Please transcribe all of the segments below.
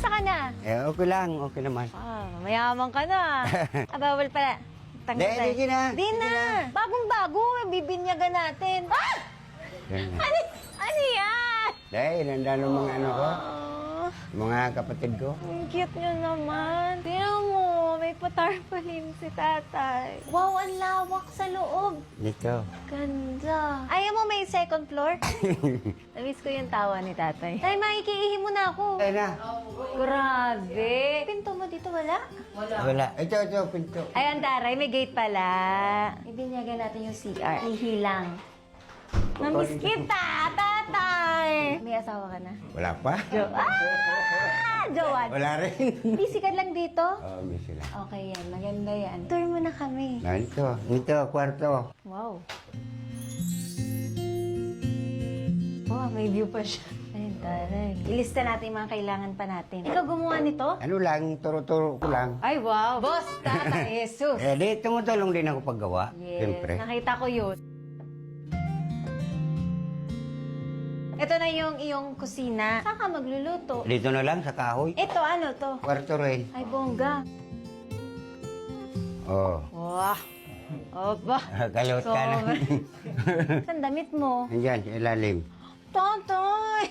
Kamusta ka na? Okay lang, okay naman. Mayaman ka na. Bawal pala. Tanggal tayo. Di na. Di na. Bagong-bago, bibinyagan natin. Ganyan. Ano yan? Dahil, handa ng mga ano ko, Oh, mga kapatid ko. ang cute nyo naman. Tingnan mo, may patarpalim si tatay. Wow, ang lawak sa loob. Dito. Ganda. Ayaw mo may second floor? Namiss ko yung tawa ni tatay. Tay, makikiihi mo na ako. Ay na. Grabe. Pinto mo dito, wala? Wala. Ito, pinto. Ayan, taray, may gate pala. Ibinyagan natin yung CR. Ihilang. Namiss kita, tatay! May asawa ka na? Wala pa? Jowan! Wala rin. Busy ka lang dito? May sila. Okay yan, maganda yan. Tour mo na kami. Dito, kwarto. Wow. Wow, may view pa siya. Ayun, taray. Ilista natin yung mga kailangan pa natin. Ikaw gumawa nito? Ano lang, turo-turo ko lang. Ay, wow! Boss, tatay, Jesus! Di, tumutulong din ako paggawa. Yes, Siyempre. nakita ko yun. Ito na yung iyong kusina. Saan ka magluluto? Dito na lang, sa kahoy. Ito, ano to? Kwarto rin. Ay, bongga. Oh. Wah! Opa! Kalot ka na. Saan damit mo? Andyan, sa ilalim. Totoy!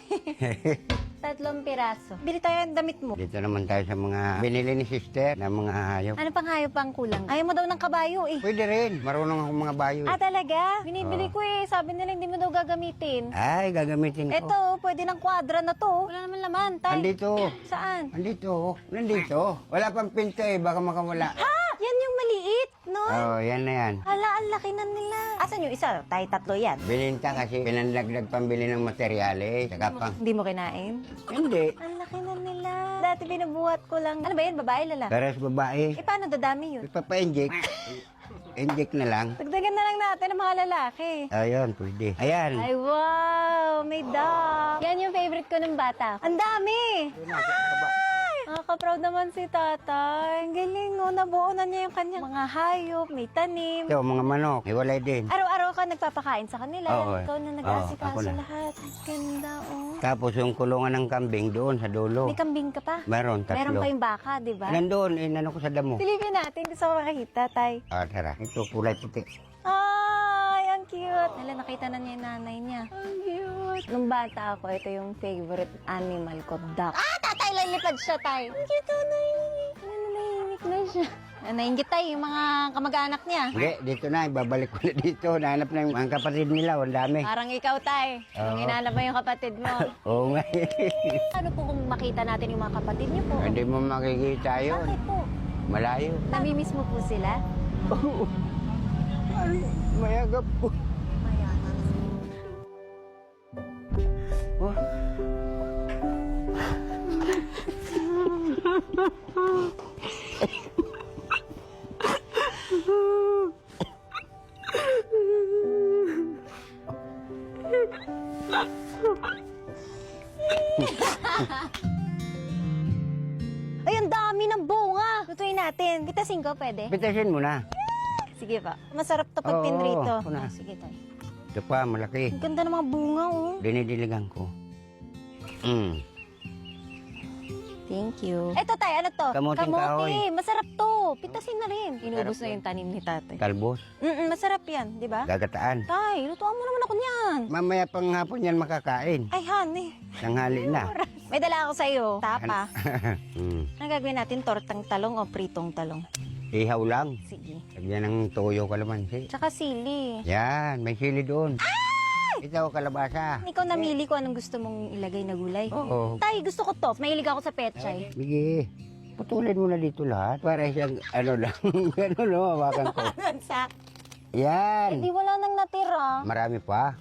3 piraso. Bili tayo ng damit mo. Dito naman tayo sa mga binili ni sister na mga hayop. Ano pang hayop ang kulang? Ayaw mo daw ng kabayo eh. Pwede rin. Marunong ako mga bayo. Ah, talaga? Binibili ko eh. Sabi nila hindi mo daw gagamitin. Ay, gagamitin ko. Ito, pwede ng kwadra na to. Wala naman laman, tay. Andito. Saan? Nandito. Wala pang pinto eh. Baka makawala. Ha? Yan yung maliit, no? Yan na yan. Hala, ang laki na nila. Asan yung isa? Tayo 3 yan. Bininta kasi pinandagdag pambili ng materyales. Saka pang... Hindi mo kinain? Hindi. Ang laki na nila. Dati binubuhat ko lang. Ano ba yan? Babae, lalaki? Para sa babae. Eh, paano dadami yun? Ipapa-inject. Inject na lang. Dagdagan na lang natin ng mga lalaki. Ayun, pwede. Ayan. Ay, wow! May dog. Yan yung favorite ko ng bata. Ang dami! Nakaka-proud naman si tatay. Ang galing, oh. Nabuo na niya yung kanyang mga hayop, may tanim. Ito, mga manok. Iwalay din. Araw-araw ka nagpapakain sa kanila. Oo. Ikaw na Oo, nag-aasikaso ako na. lahat. Ang ganda, oh. Tapos yung kulungan ng kambing doon sa dulo. May kambing ka pa? Meron, tatlo. Meron pa yung baka, di ba? Nandun, inano ko sa damo. Silipin natin. Gusto ko makakita, tay. Tara. Ito, kulay puti. Ay, ang cute. Hala, nakita na niya yung nanay niya. Ang cute. Nung bata ako, ito yung favorite animal ko, duck. Ah, tatay, lalipad siya, tay. Ang cute, nahihimik. Nahihimik na siya. Nainggit tayo yung mga kamag-anak niya. Hindi, dito na. Ibabalik ko na dito. Nahanap na yung mga kapatid nila. Ang dami. Parang ikaw, tay. Yung Oo. hinanap mo yung kapatid mo. Oo nga. Ano po kung makita natin yung mga kapatid niyo po? Hindi mo makikita yun. Bakit po? Malayo. Namimiss mo po sila? Oo. Ay, mayagap po. Mayaman. Oh. Ay, ang dami ng bunga! Lutuin natin. Pitasin ko, pwede? Pitasin mo na. Sige pa. Masarap to pag Oo, pinrito. ako na. Sige tayo. Ito pa, malaki. Ang ganda ng mga bunga, oh. Dinidiligan ko. Thank you. Eto tayo, ano to? Kamuting kahoy. Masarap to. Pitasin na rin. Inubos na yung tanim ni tatay. Talbos. Masarap yan, di ba? Gagataan. Tay, lutuan mo naman ako niyan. Mamaya pang hapon yan makakain. Ay, honey. Tanghali na. May dala ako sa'yo. Tapa. mm. Ang gagawin natin, tortang talong o pritong talong? Ihaw lang. Sige. Lagyan ng toyo kalamansi. Tsaka sili. Yan, may sili doon. Ito, kalabasa. Ikaw namili ko anong gusto mong ilagay na gulay. Oo. Tay, gusto ko to. Mahilig ako sa pechay. Sige. Putulin mo na dito lahat. Para siyang, ano lang, gano'n no, hawakan ko. Sa... Yan. Hindi wala nang natira. Marami pa.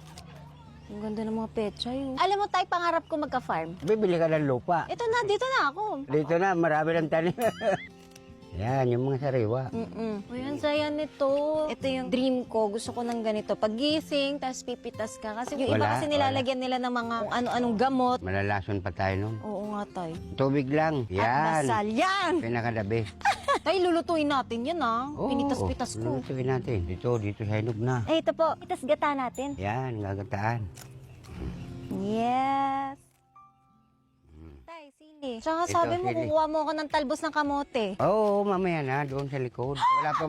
Ang ganda ng mga pechay. Oh. Alam mo, tay, pangarap ko magka-farm. Bibili ka ng lupa. Ito na, dito na ako. Dito na, marami ng tanim. Yan, yung mga sariwa. Uy, ang saya nito. Ito yung dream ko. Gusto ko ng ganito. Pag-gising, tapos pipitas ka. Kasi yung iba Wala, kasi nilalagyan nila ng mga kung ano-anong gamot. Malalason pa tayo nun. Oo nga, tay. Tubig lang. At Yan. dasal yan! Pinaka-the best. Tay, lulutuin natin yan, ah. Oo, Pinitas-pitas ko. lulutuin natin. Dito sa hinog na. Eh, ito po. Pitas gata natin. Yan, gagataan. Yes. Tay, sili. Tsaka Ito, sabi mo, sili. kukuha mo ako ng talbos ng kamote. Oo, mamaya na, doon sa likod. Wala pa